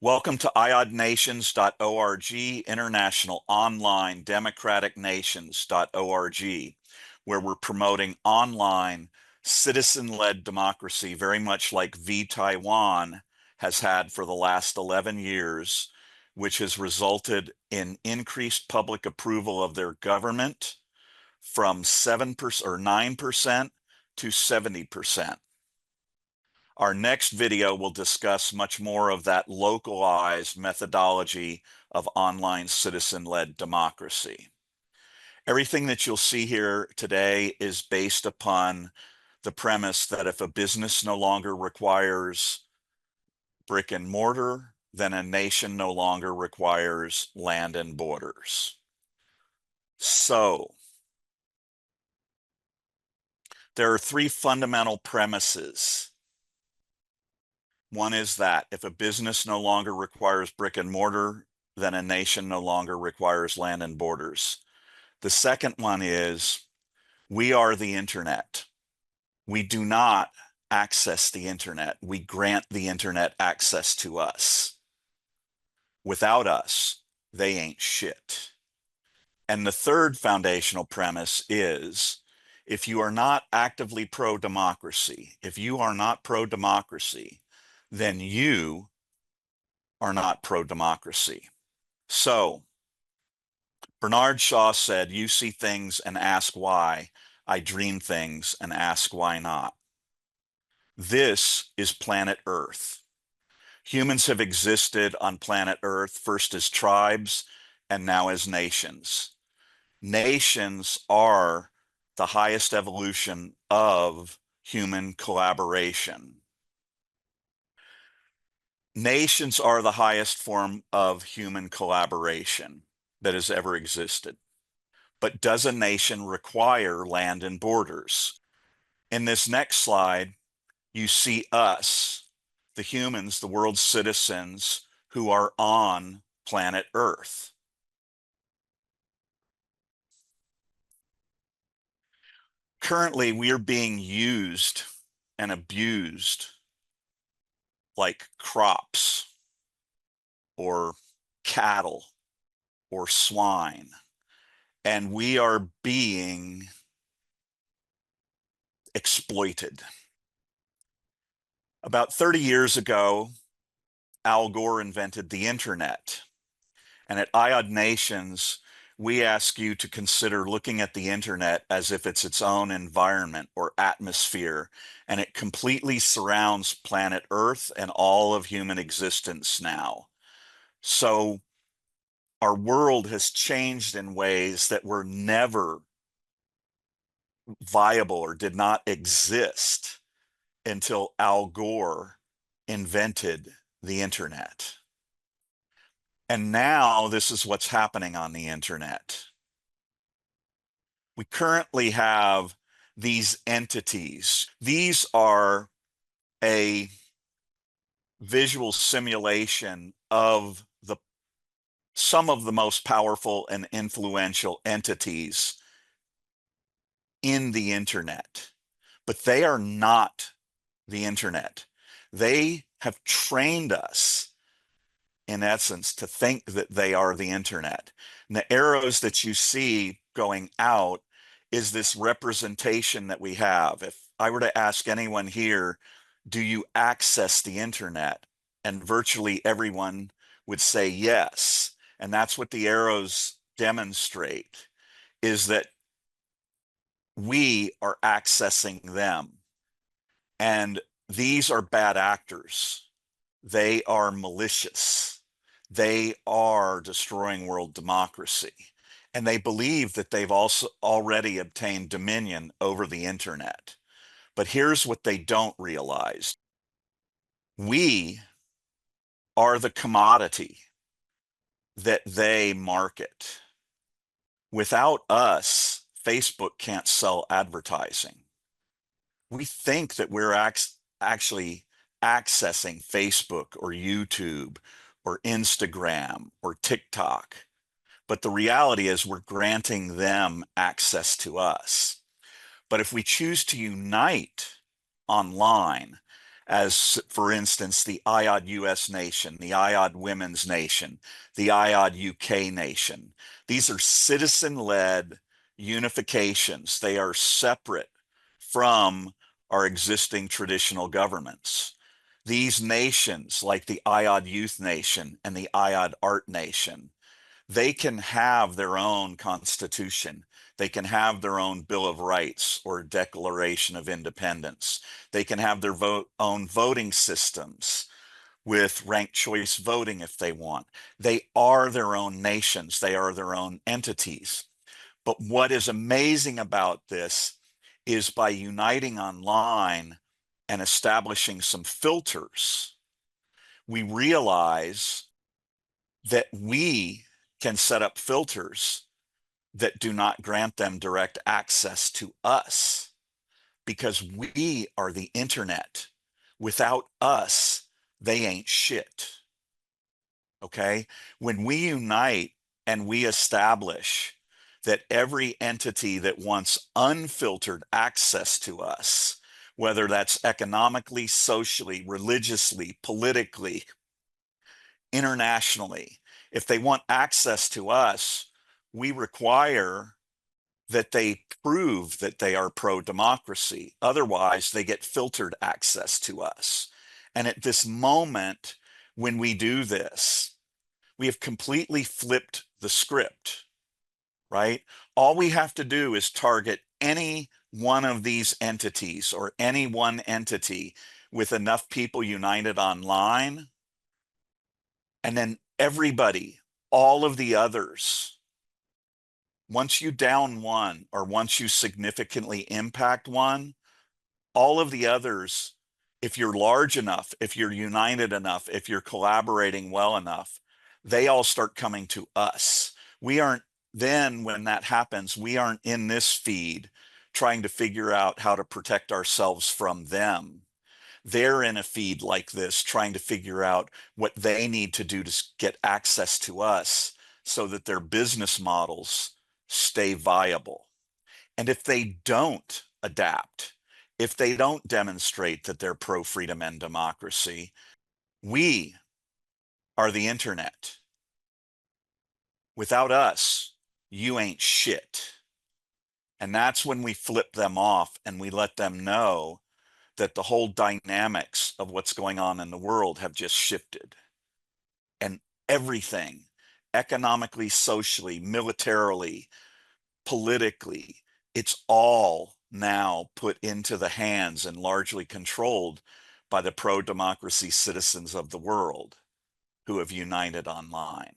Welcome to iodnations.org, International Online Democratic Nations.org, where we're promoting online citizen-led democracy, very much like Taiwan has had for the last 11 years, which has resulted in increased public approval of their government from 7% or 9% to 70%. Our next video will discuss much more of that localized methodology of online citizen-led democracy. Everything that you'll see here today is based upon the premise that if a business no longer requires brick and mortar, then a nation no longer requires land and borders. So, there are three fundamental premises. One is that if a business no longer requires brick and mortar, then a nation no longer requires land and borders. The second one is we are the internet. We do not access the internet. We grant the internet access to us. Without us, they ain't shit. And the third foundational premise is if you are not actively pro-democracy, then you are not pro-democracy. So, Bernard Shaw said, "You see things and ask why. I dream things and ask why not." This is planet Earth. Humans have existed on planet Earth first as tribes and now as nations. Nations are the highest evolution of human collaboration. Nations are the highest form of human collaboration that has ever existed. But does a nation require land and borders? In this next slide, you see us, the humans, the world's citizens who are on planet Earth. Currently, we are being used and abused like crops or cattle or swine, and we are being exploited. About 30 years ago, Al Gore invented the internet, and at IOD Nations, we ask you to consider looking at the internet as if it's its own environment or atmosphere, and it completely surrounds planet Earth and all of human existence now. So our world has changed in ways that were never viable or did not exist until Al Gore invented the internet. And now this is what's happening on the internet. We currently have these entities. These are a visual simulation of some of the most powerful and influential entities in the internet. But they are not the internet. They have trained us, in essence, to think that they are the internet. And the arrows that you see going out is this representation that we have. If I were to ask anyone here, do you access the internet? And virtually everyone would say yes. And that's what the arrows demonstrate, is that we are accessing them. And these are bad actors. They are malicious. They are destroying world democracy. And they believe that they've also already obtained dominion over the internet. But here's what they don't realize. We are the commodity that they market. Without us, Facebook can't sell advertising. We think that we're actually accessing Facebook or YouTube or Instagram or TikTok. But the reality is we're granting them access to us. But if we choose to unite online, as, for instance, the IOD US nation, the IOD Women's Nation, the IOD UK nation. These are citizen-led unifications. They are separate from our existing traditional governments. These nations, like the IOD Youth Nation and the IOD Art Nation, they can have their own constitution. They can have their own Bill of Rights or Declaration of Independence. They can have their own voting systems with ranked choice voting if they want. They are their own nations. They are their own entities. But what is amazing about this is by uniting online and establishing some filters, we realize that we can set up filters that do not grant them direct access to us because we are the internet. Without us, they ain't shit. Okay? When we unite and we establish that every entity that wants unfiltered access to us, whether that's economically, socially, religiously, politically, internationally, if they want access to us, we require that they prove that they are pro-democracy. Otherwise, they get filtered access to us. And at this moment, when we do this, we have completely flipped the script, right? All we have to do is target any one of these entities or any one entity with enough people united online, and then everybody, all of the others, once you down one or once you significantly impact one, all of the others, if you're large enough, if you're united enough, if you're collaborating well enough, they all start coming to us. We aren't, then when that happens, we aren't in this feed trying to figure out how to protect ourselves from them. They're in a feed like this trying to figure out what they need to do to get access to us so that their business models stay viable. And if they don't adapt, if they don't demonstrate that they're pro-freedom and democracy, we are the internet. Without us, you ain't shit. And that's when we flip them off and we let them know that the whole dynamics of what's going on in the world have just shifted. And everything, economically, socially, militarily, politically, it's all now put into the hands and largely controlled by the pro-democracy citizens of the world who have united online.